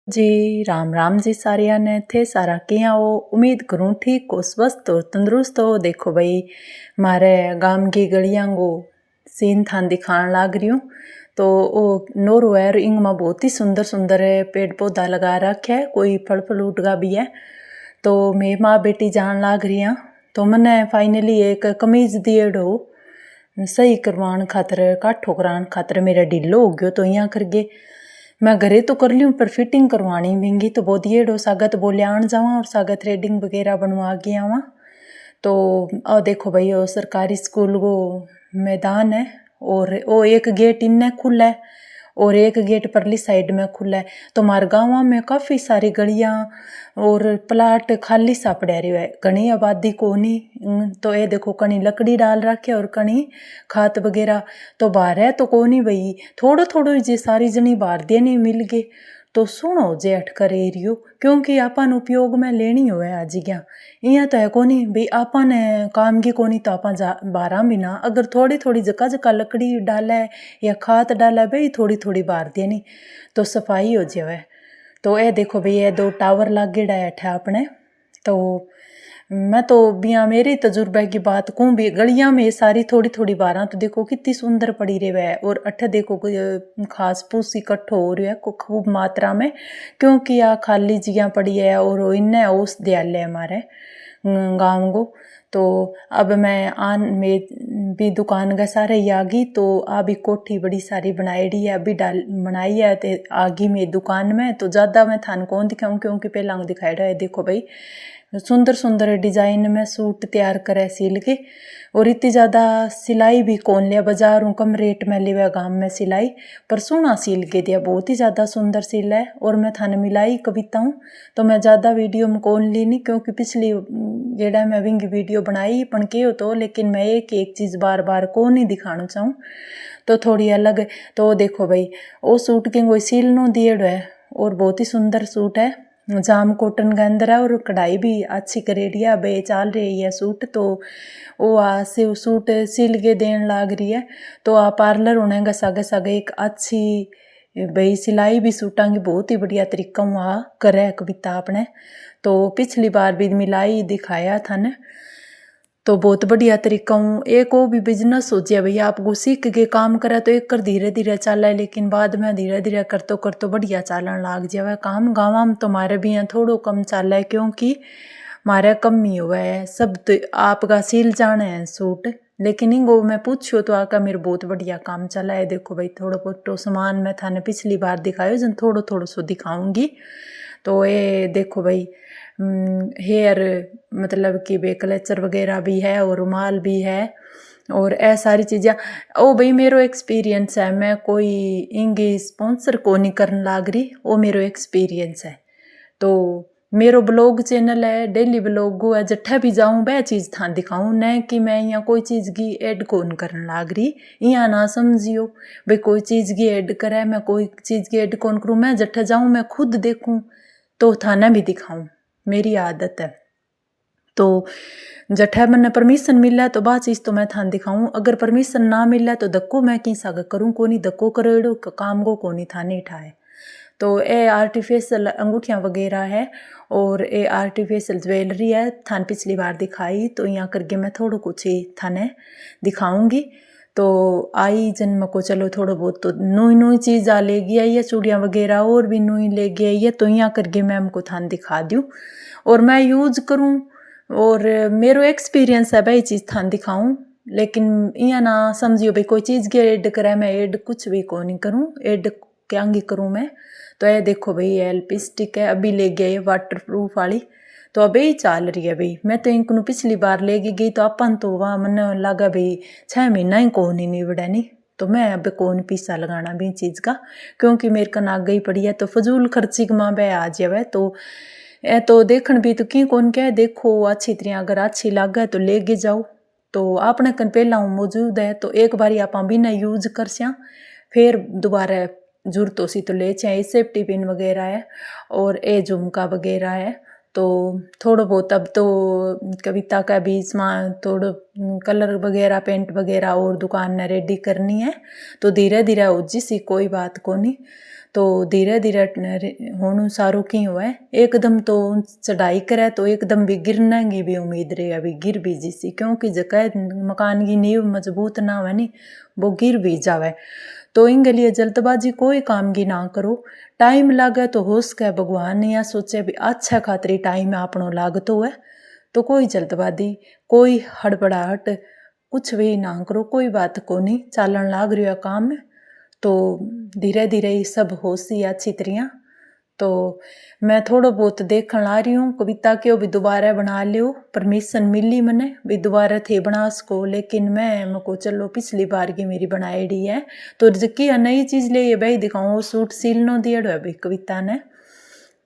जी, राम राम जी सारिया ने थे सारा किया हो। उम्मीद करूँ ठीक हो, स्वस्थ हो, तंदुरुस्त हो। देखो भाई, मारे गांव की गलियां को सीन थान दिखाण लाग रही हूँ। तो वो नोरू है, इंग में बहुत ही सुंदर सुंदर पेड़ पौधा लगा रखे है, कोई फल फ्रूट का भी है। तो मैं माँ बेटी जान लाग रही हूँ। तो मैंने फाइनली एक कमीज दिएड़ हो सही करवाण खातर, काठो कराण खातर मेरा ढिल्लो हो गयो। तो यहाँ करके मैं घरे तो कर लियूँ, पर फिटिंग करवानी महंगी तो बहुत येड़ो सागत बोले आन जावा और सागत थ्रेडिंग वगैरह बनवा गया वहाँ। तो देखो भाई, वो सरकारी स्कूल को मैदान है और वो एक गेट इन्ने खुला है और एक गेट परली साइड में खुला है। तो हमारे गाँव में काफ़ी सारी गलियाँ और प्लाट खाली सा पड़ा रहे है, घनी आबादी को नहीं। तो ये देखो, कहीं लकड़ी डाल रखे और कहीं खात वगैरह। तो बाहर है तो को नहीं भाई, थोड़ो थोड़ो जे सारी जनी बाहर देने मिल गए। तो सुनो जे अटकर एरियो, क्योंकि अपन उपयोग में लेनी हो आज क्या इं तो है कोनी भाई, अपन काम की कोनी तो अपन बारह भी ना, अगर थोड़ी थोड़ी जगह जगह लकड़ी डाले या खाद डाले भाई, थोड़ी थोड़ी बार देनी तो सफाई हो जाए। तो ये देखो भाई, ये दो टावर लागेड़ा है अठे अपने। तो मैं तो बिया मेरी तजुर्बे की बात कहूँ भी, गलियां में सारी थोड़ी थोड़ी बार तो देखो कितनी सुंदर पड़ी रहे है। और अठे देखो घास फूस इकट्ठो हो रही है खूब मात्रा में, क्योंकि आ खाली जगह पड़ी है और इन्ने ओस दयाल है हमारे गाँव को। तो अब मैं आन में भी दुकान का सारे ही आगी। तो अभी कोठी बड़ी सारी बनाईडी है, अभी डाल बनाई है ते आगी में दुकान में। तो ज़्यादा मैं थान कौन दिखाऊँ, क्योंकि पहला दिखाई है। देखो भाई, सुंदर सुंदर डिजाइन में सूट तैयार करे सिल के, और इतनी ज़्यादा सिलाई भी कौन लिया, बाजारों कम रेट में लिया गांव में सिलाई, पर सोना सिल के दिया, बहुत ही ज़्यादा सुंदर सिल है। और मैं थाने मिलाई कविता हूँ। तो मैं ज़्यादा वीडियो में कौन ली नहीं, क्योंकि पिछली जेड़ा मैं विंग वीडियो बनाई पन के हो तो, लेकिन मैं एक एक चीज़ बार बार को नहीं दिखाना चाहूँ, तो थोड़ी अलग। तो देखो भाई, वो सूट के कोई सिलनो दिएड़ो है और बहुत ही सुंदर सूट है, जाम कॉटन के अंदर है और कढ़ाई भी अच्छी करेड़ी है। बे चाल रही है सूट, तो वो से सूट सिल के देन लाग रही है। तो आ पार्लर होने का सागे सागे एक अच्छी भाई सिलाई भी सूटां की बहुत ही बढ़िया तरीका वहाँ करे कविता अपने। तो पिछली बार भी मिलाई दिखाया था ने, तो बहुत बढ़िया तरीका हूँ। एक वो भी बिजनेस हो जाए भैया, आपको सीख के काम करे तो एक कर धीरे धीरे चला है, लेकिन बाद में धीरे धीरे करतो बढ़िया चालन लाग जाए काम। गाँव में तो हमारे भी यहाँ थोड़ो कम चला है, क्योंकि हमारे कम ही हुआ है सब। तो आपका सिल जाने हैं सूट, लेकिन इंगो मैं पूछो तो आका मेरे बहुत बढ़िया काम चला है। देखो भाई, थोड़ा बहुत तो सामान मैं थाने पिछली बार दिखायो, जन थोड़ो थोड़ो सो दिखाऊंगी। तो ये देखो भाई, हेयर मतलब कि बे क्लेचर वगैरह भी है और रुमाल भी है और ऐ सारी चीज़ें। ओ भाई, मेरो एक्सपीरियंस है, मैं कोई इंगी स्पॉन्सर को नहीं करने लाग रही, वो मेरो एक्सपीरियंस है। तो मेरो ब्लॉग चैनल है, डेली ब्लॉग है, जट्ठा भी जाऊँ वह चीज़ था दिखाऊँ, न कि मैं यहाँ कोई चीज़ की ऐड कौन करने लाग रही। यहाँ ना समझियो भाई कोई चीज़ की ऐड करे, मैं कोई चीज़ की ऐड कौन करूँ। मैं जट्ठा जाऊँ, मैं खुद देखूँ तो थाना भी दिखाऊँ, मेरी आदत है। तो जठे मैंने परमिशन मिला तो बात चीज़ तो मैं थान दिखाऊँ, अगर परमिशन ना मिला तो धक्को मैं की साग करूँ को नहीं, धक्को करेड़ो काम को नहीं थाने उठाए। तो ये आर्टिफिशियल अंगूठियाँ वगैरह है और ये आर्टिफिशियल ज्वेलरी है, थान पिछली बार दिखाई। तो यहाँ करके मैं थोड़ा कुछ ही थाने दिखाऊंगी। तो आई जन्म को चलो थोड़ा बहुत तो नई नई चीज़ आ लेगी आई है, चूड़ियाँ वगैरह और भी नई लेगी आई है। तो यहाँ करके मैं हमको थान दिखा दूँ और मैं यूज करूँ, और मेरो एक्सपीरियंस है भाई चीज़ थान दिखाऊँ। लेकिन यहाँ ना समझियो भाई कोई चीज़ की ऐड करे, मैं ऐड कुछ भी को नहीं करूँ, ऐड क्या करूँ मैं। तो ये देखो भाई, ये लिपस्टिक है, अभी ले गए वाटर प्रूफ वाली, तो अभी ही चल रही है भाई। मैं तो इनको पिछली बार लेके गई तो अपन तो वहाँ मन लगा भाई 6 महीना ही कौन ही निबड़ा नहीं। तो मैं अब कौन पीसा लगाना भी चीज़ का, क्योंकि मेरे का नाग गई पड़ी है, तो फजूल खर्ची माँ बह आ जाए। तो ए तो देखन भी तो की कौन क्या देखो अच्छी तरह, अगर अच्छी लागे तो लेके जाओ। तो आपने कन पहला मौजूद है, तो एक बारी आप बिना यूज कर सिया, फिर दोबारा जरूरत हो सी तो ले चाहे। सेफ्टी पिन वगैरह है और ए झुमका वगैरह है। तो थोड़ा बहुत अब तो कविता का भी इसमें थोड़ा कलर वगैरह पेंट वगैरह और दुकान ने रेडी करनी है, तो धीरे धीरे हो जी सी, कोई बात को नहीं। तो धीरे धीरे होनू सारू की हुआ एकदम तो चढ़ाई करे तो एकदम भी गिरने की भी उम्मीद रही, अभी गिर भी जिसी, क्योंकि जगह मकान की नींव मजबूत ना हुआ नी वो गिर भी जावे। तो इनके लिए जल्दबाजी कोई काम की ना करो, टाइम लागे तो हो सके भगवान ने या सोचे भी अच्छा खातरी टाइम अपनों लागतो है, तो कोई जल्दबाजी कोई हड़बड़ाहट कुछ भी ना करो, कोई बात को नहीं, चालन लाग रही है काम में तो धीरे धीरे ही सब हो सी अच्छी तरह। तो मैं थोड़ा बहुत देखने ला रही हूँ कविता के भी दोबारा बना लियो, परमिशन मिली मैंने भी दोबारा थे बना सको, लेकिन मैं चलो पिछली बार की मेरी बनाई है तो जबकि नई चीज़ ले ये भाई दिखाऊँ सूट सिलनो दिया है भाई कविता ने,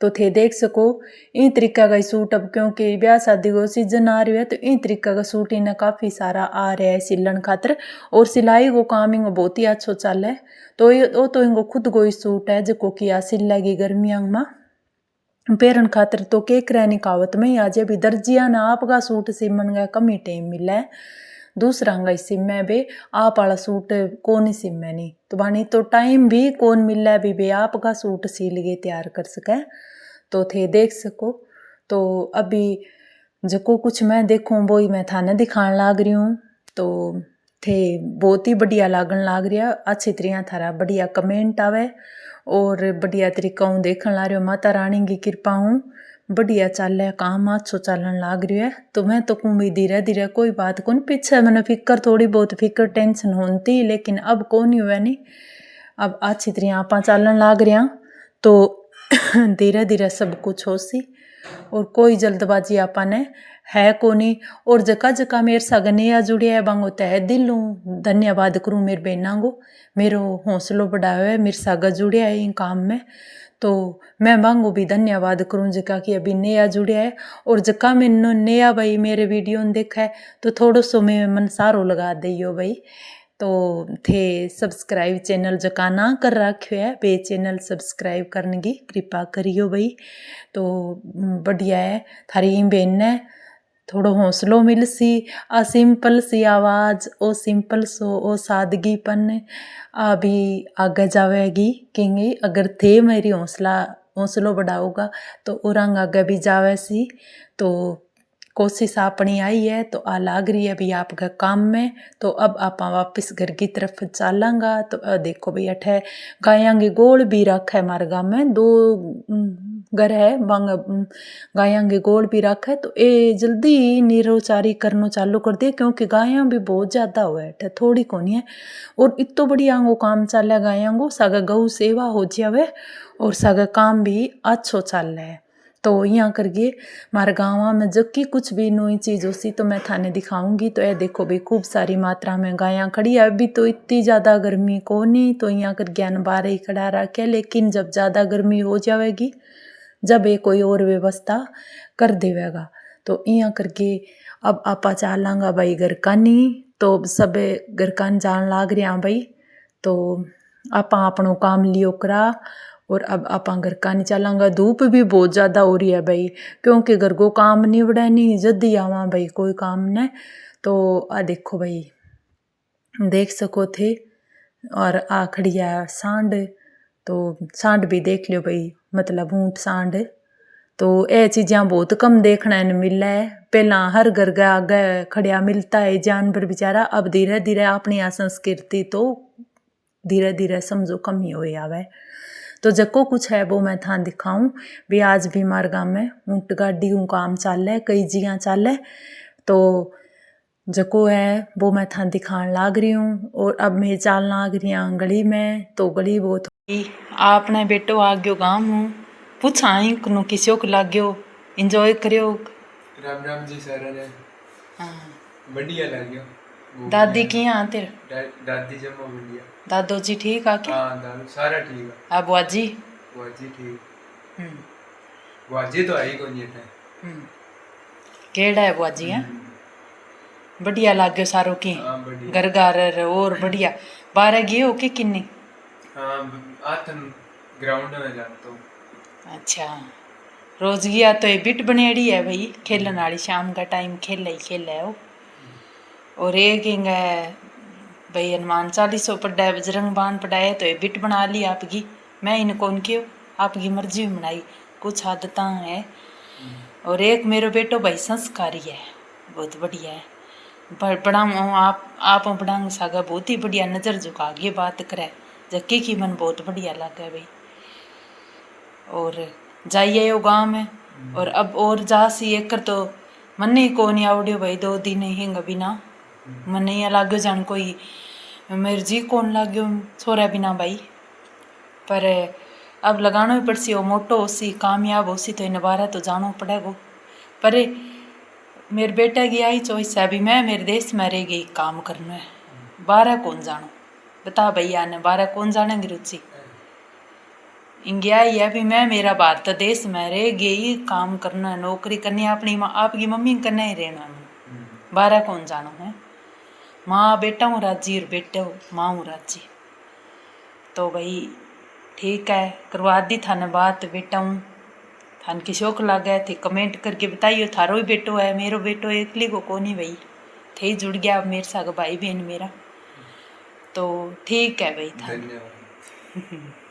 तो थे देख सको इन तरीका का सूट। अब क्योंकि ब्याह शादी को सीजन आ रही है तो इन तरीका का सूट इन्हें काफ़ी सारा आ रहा है सिलन खातर, और सिलाई को काम इनको बहुत ही अच्छो चल है। तो ये तो इनको खुद को ही सूट है जो कि आ सिलेगी गर्मियों में पेरन खातर, तो के करनी कहावत में आज भी दर्जिया ने आपका सूट सिमन गया कम ही टाइम मिला है, दूसरा का सिमे बे आप वाला सूट कौन ही सिमे नहीं, तो बानी तो टाइम भी कौन मिला भी बे आपका सूट सिल के तैयार कर सके, तो थे देख सको। तो अभी जको कुछ मैं देखूँ वो ही मैं थाने दिखाने लाग रही हूँ, तो थे बहुत ही बढ़िया लागन लाग रहा, अच्छी तरह थारा बढ़िया कमेंट आवे और बढ़िया तरीका हूँ देखने ला रही हूँ, माता रानी की कृपा हूँ बढ़िया चल है काम अच्छो चलन लाग रही है। तो मैं तो कहूँ भी धीरे धीरे कोई बात कौन, पीछे मैंने फिक्र थोड़ी बहुत फिक्र टेंशन होती, लेकिन अब कौन ही हुआ नहीं, अब अच्छी तरह आप चलन लाग रहे तो धीरे धीरे सब कुछ हो सी, और कोई जल्दबाजी आपने है को नहीं। और जका जका मेरे सगनिया जुड़िया है बांगो तह दिल धन्यवाद करूँ मेरे बहना को, मेरो हौसलो बढ़ाया है, मेरे सागा जुड़िया है इन काम में, तो मैं बांगो भी धन्यवाद करूँ जका कि अभी नया जुड़िया है। और जका मैंने नया भाई मेरे वीडियो ने देखा है तो थोड़ो सो मैं मन सारो लगा दियो भाई, तो थे सब्सक्राइब चैनल जका ना कर रखो है बे चैनल सब्सक्राइब करने की कृपा करियो भाई। तो बढ़िया है थारी बहन ने थोड़ो हौसलो मिल सी, आ सिंपल सी आवाज़ ओ सिंपल सो ओ सादगीपन अभी आगे जावेगी, क्योंकि अगर थे मेरी हौसलो बढ़ाओगा तो औरंग आगे भी जावे सी। तो कोशिश अपनी आई है तो आ लाग रही है भी आपका काम में, तो अब आप वापस घर की तरफ चलांगा। तो देखो भाई अठे गायां की गोल भी रखा है हमारे गाँव में, 2 घर है बांग गायां की गोल भी रखा है, तो ये जल्दी निरोचारी करना चालू कर दिया, क्योंकि गायां भी बहुत ज़्यादा हुआ है थोड़ी कोनी है, और इतो बढ़िया को काम चल है गायां को, सागा गौ सेवा हो जावे और सागा काम भी अच्छो चल रहा है। तो यहाँ करके हमारे गाँव में जब की कुछ भी नई चीज़ होती तो मैं थाने दिखाऊंगी। तो ये देखो भाई खूब सारी मात्रा में गायां खड़ी है, अभी तो इतनी ज़्यादा गर्मी को नहीं, तो यहाँ कर 11-12 ही खड़ा रखे, लेकिन जब ज़्यादा गर्मी हो जाएगी जब ये कोई और व्यवस्था कर देवेगा तो यहाँ करके अब आपा चालांगा भाई घर का नहीं, तो सब घर का जान लाग रहा भाई, तो आपा अपनों काम लियो करा, और अब आप घर का नहीं चलांगा। धूप भी बहुत ज़्यादा हो रही है भाई, क्योंकि घर को काम नहीं बढ़ा नहीं जल्दी आवा भाई कोई काम ने। तो आ देखो भाई देख सको थे, और आ खड़ी है सांड, तो सांड भी देख लियो भाई, मतलब ऊँट सांड, तो ये चीज़ें बहुत कम देखने ने मिला है, पहला हर घर के आगे खड़िया मिलता है जानवर बेचारा, अब धीरे धीरे अपनी संस्कृति तो धीरे धीरे समझो कम ही हो आवे। तो जको कुछ है वो मैं था दिखाऊं भी, आज भी हमारे गाँव में ऊँट गाड़ी काम चल है, कई जगह चल है, तो जको है वो मैं था दिखाने लाग रही हूँ। और अब मैं चाल लाग रही हूँ गली में, तो गली बहुत आपने बेटो आ गयो गाँव हूँ, पूछा ही कनु किसी को लाग गयो, इंजॉय करियो। राम राम जी सारा ने। हाँ बढ़िया लग गयो। दादी की यहाँ तेरे दादी जमा बढ़िया। दादो जी ठीक आके? हाँ दादू सारा ठीक है। अब बुआजी ठीक। बुआजी तो आई कोनी है। केड़ा है बुआजी है? बढ़िया लाग गयो सारो की? हाँ बढ़िया। घर घर और बढ़िया। बारह गए हो कि किन्नी? हाँ आतन ग्राउंड में जाता हूँ। अच्छा रोज गया तो ये बिट बनेड़ी है भाई खेलन वाली, शाम का टाइम खेला ही खेला है वो। और एक भाई हनुमान 40 पढ़ा है, बजरंग बाण पढ़ा है, तो ये बिट बना ली आपकी। मैं इन कौन क्यों, आपकी मर्जी में बनाई। कुछ आदत है। और एक मेरो बेटो भाई संस्कारी है, बहुत बढ़िया है। बड़ा आप बड़ा सागा बहुत ही बढ़िया, नज़र झुका के बात करे, जक्की की मन बहुत बढ़िया लगे भाई। और जाइए वो गाँव में, और अब और जा सी एक तो मन ही को नहीं आवड़ियो भाई, 2 दिन हिंग बिना मन नहीं लाग्यो जान कोई मेरे जी कौन लाग्यो छोरा बिना भाई। पर अब लगाना ही पड़सी, वो मोटो होसी कामयाब होसी तो इन बारह तो जानो पड़ेगो। पर मेरे बेटा की आई चॉइस है, अभी मैं मेरे देश में रह गई काम करना है, बारह कौन जानो बता भैया ने, बारह कौन जानेंगे रुचि इंडिया ही है। अभी मैं मेरा भारत देश में रह गई काम करना, नौकरी करनी, अपनी आपकी मम्मी करना ही रहना, बारह कौन जानो है। माँ बेटा हूँ राजी और बेटे हो माँ हूँ राजी। तो भाई ठीक है, करवा दी थाने बात बेटा हूँ, थान की शौक लागे थे कमेंट करके बताइयो, थारो ही बेटो है, मेरो बेटो एकली को कोनी भाई, थे जुड़ गया मेरे साथ भाई बहन मेरा। तो ठीक है भाई, धन्यवाद।